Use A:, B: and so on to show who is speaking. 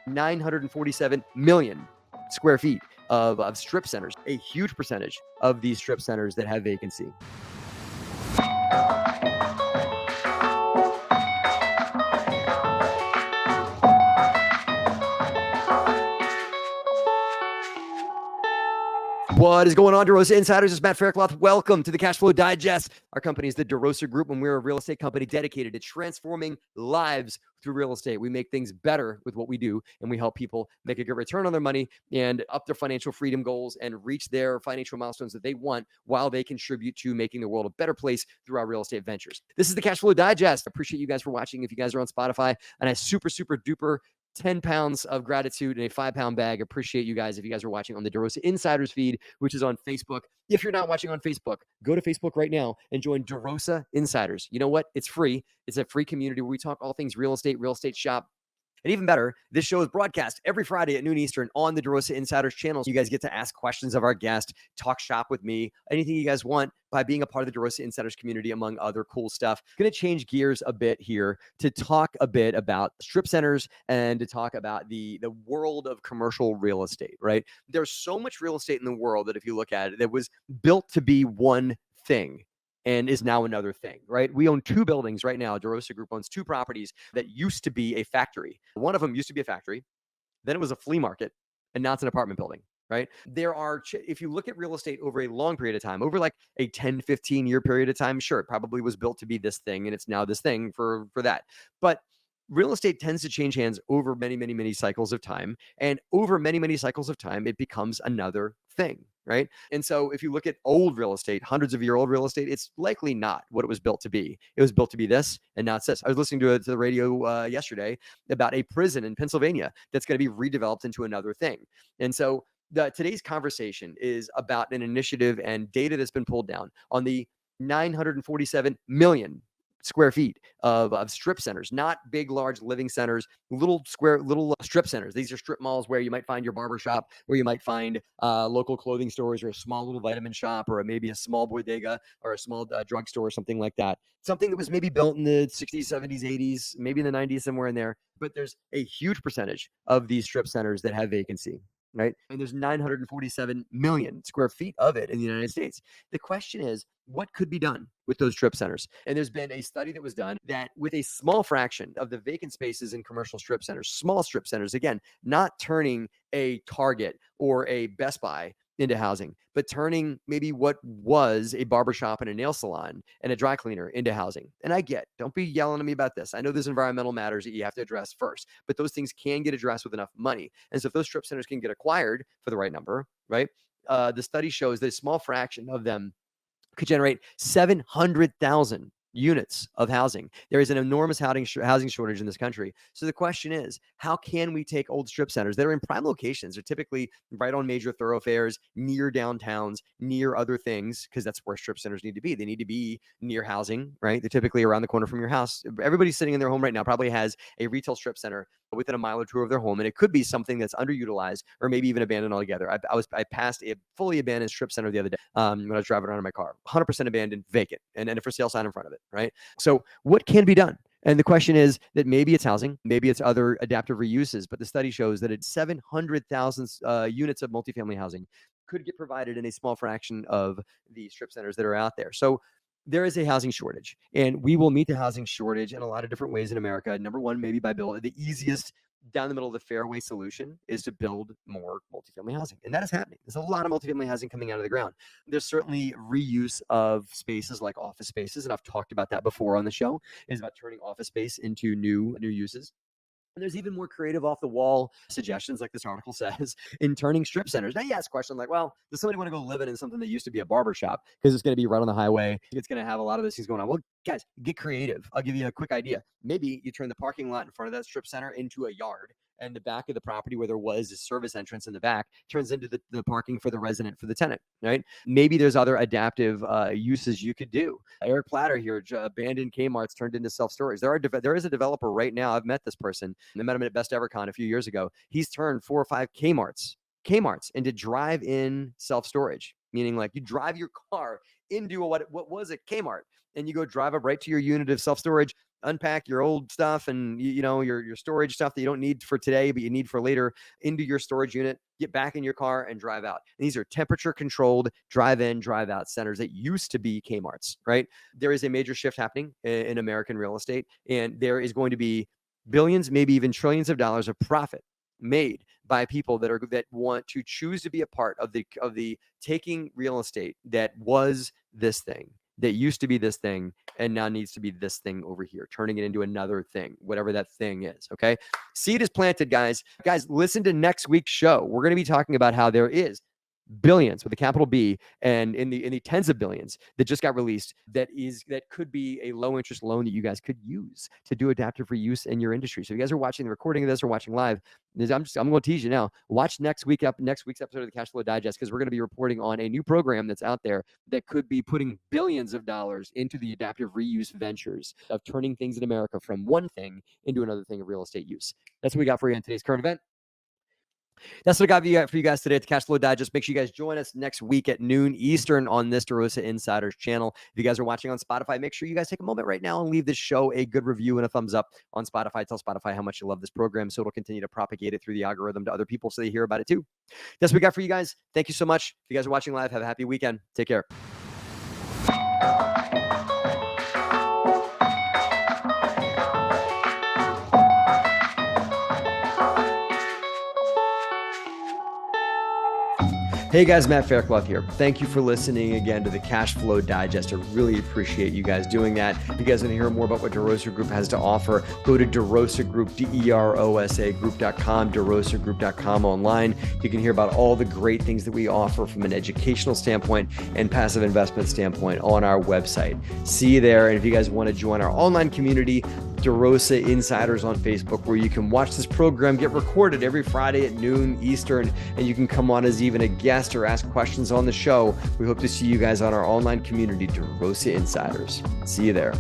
A: 947 million square feet of strip centers, a huge percentage of these strip centers that have vacancy. What is going on, DeRosa Insiders? It's Matt Faircloth. Welcome to the Cash Flow Digest. Our company is the DeRosa Group, and we're a real estate company dedicated to transforming lives through real estate. We make things better with what we do, and we help people make a good return on their money and up their financial freedom goals and reach their financial milestones that they want while they contribute to making the world a better place through our real estate ventures. This is the Cash Flow Digest. I appreciate you guys for watching. If you guys are on Spotify, and I super duper 10 pounds of gratitude in a 5-pound bag. Appreciate you guys if you guys are watching on the DeRosa Insiders feed, which is on Facebook. If you're not watching on Facebook, go to Facebook right now and join DeRosa Insiders. You know what? It's free. It's a free community where we talk all things real estate shop. And even better, this show is broadcast every Friday at noon Eastern on the DeRosa Insiders channel. You guys get to ask questions of our guest, talk shop with me, anything you guys want by being a part of the DeRosa Insiders community, among other cool stuff. Going to change gears a bit here to talk a bit about strip centers and to talk about the world of commercial real estate, right? There's so much real estate in the world that if you look at it, that was built to be one thing and is now another thing, right? We own 2 buildings right now. DeRosa Group owns 2 properties that used to be a factory. One of them used to be a factory, then it was a flea market, and now it's an apartment building, right? If you look at real estate over a long period of time, over like a 10, 15-year period of time, sure, it probably was built to be this thing, and it's now this thing for that. But real estate tends to change hands over many cycles of time. And over many cycles of time, it becomes another thing, right? And so if you look at old real estate, hundreds of year old real estate, it's likely not what it was built to be. It was built to be this, and now it's this. I was listening to the radio yesterday about a prison in Pennsylvania that's going to be redeveloped into another thing. And so today's conversation is about an initiative and data that's been pulled down on the 947 million square feet of strip centers, not big, large living centers, little strip centers. These are strip malls where you might find your barbershop, where you might find local clothing stores or a small little vitamin shop or maybe a small bodega or a small drugstore or something like that. Something that was maybe built in the 60s, 70s, 80s, maybe in the 90s, somewhere in there. But there's a huge percentage of these strip centers that have vacancy, right? And there's 947 million square feet of it in the United States. The question is, what could be done with those strip centers? And there's been a study that was done that with a small fraction of the vacant spaces in commercial strip centers, small strip centers, again, not turning a Target or a Best Buy into housing, but turning maybe what was a barbershop and a nail salon and a dry cleaner into housing. And don't be yelling at me about this. I know there's environmental matters that you have to address first, but those things can get addressed with enough money. And so if those strip centers can get acquired for the right number, right? The study shows that a small fraction of them could generate 700,000 units of housing. There is an enormous housing shortage in this country. So the question is, how can we take old strip centers that are in prime locations? They're typically right on major thoroughfares, near downtowns, near other things, because that's where strip centers need to be. They need to be near housing, right? They're typically around the corner from your house. Everybody sitting in their home right now probably has a retail strip center within a mile or two of their home, and it could be something that's underutilized or maybe even abandoned altogether. I passed a fully abandoned strip center the other day when I was driving around in my car, 100% abandoned, vacant, and a for sale sign in front of it, right? So what can be done? And the question is that maybe it's housing, maybe it's other adaptive reuses, but the study shows that it's 700,000 units of multifamily housing could get provided in a small fraction of the strip centers that are out there. So there is a housing shortage, and we will meet the housing shortage in a lot of different ways in America. Number one, maybe by building the easiest down the middle of the fairway solution is to build more multifamily housing. And that is happening. There's a lot of multifamily housing coming out of the ground. There's certainly reuse of spaces like office spaces. And I've talked about that before on the show, is about turning office space into new uses. And there's even more creative off the wall suggestions, like this article says, in turning strip centers. Now you ask a question like, well, does somebody want to go live in something that used to be a barbershop because it's going to be right on the highway? It's going to have a lot of those things going on. Well, guys, get creative. I'll give you a quick idea. Maybe you turn the parking lot in front of that strip center into a yard, and the back of the property where there was a service entrance in the back turns into the parking for the resident, for the tenant, right? Maybe there's other adaptive uses you could do. Eric Platter here, abandoned Kmart's turned into self-storage. There is a developer right now. I've met this person. I met him at Best Evercon a few years ago. He's turned 4 or 5 Kmart's into drive-in self-storage, meaning like you drive your car into what was a Kmart, and you go drive up right to your unit of self-storage. unpack your old stuff and your storage stuff that you don't need for today, but you need for later into your storage unit. Get back in your car and drive out. And these are temperature controlled drive-in, drive-out centers that used to be Kmart's, right? There is a major shift happening in American real estate, and there is going to be billions, maybe even trillions of dollars of profit made by people that want to choose to be a part of the taking real estate that was this thing, that used to be this thing, and now needs to be this thing over here, turning it into another thing, whatever that thing is. Okay. Seed is planted, guys. Guys, listen to next week's show. We're going to be talking about how there is billions with a capital B and in the tens of billions that just got released that could be a low interest loan that you guys could use to do adaptive reuse in your industry. So if you guys are watching the recording of this or watching live, I'm going to tease you now. Watch next week's episode of the Cash Flow Digest, because we're going to be reporting on a new program that's out there that could be putting billions of dollars into the adaptive reuse ventures of turning things in America from one thing into another thing of real estate use. That's what we got for you in today's current event. That's what I got for you guys today at the Cash Flow Digest. Make sure you guys join us next week at noon Eastern on this DeRosa Insiders channel. If you guys are watching on Spotify, make sure you guys take a moment right now and leave this show a good review and a thumbs up on Spotify. Tell Spotify how much you love this program so it'll continue to propagate it through the algorithm to other people so they hear about it too. That's what we got for you guys. Thank you so much. If you guys are watching live, have a happy weekend. Take care. Hey guys, Matt Faircloth here. Thank you for listening again to the Cash Flow Digest. I really appreciate you guys doing that. If you guys want to hear more about what DeRosa Group has to offer, go to DeRosa Group, DeRosa Group.com, DeRosaGroup.com online. You can hear about all the great things that we offer from an educational standpoint and passive investment standpoint on our website. See you there. And if you guys want to join our online community, DeRosa Insiders on Facebook, where you can watch this program get recorded every Friday at noon Eastern, and you can come on as even a guest or ask questions on the show. We hope to see you guys on our online community, DeRosa Insiders. See you there.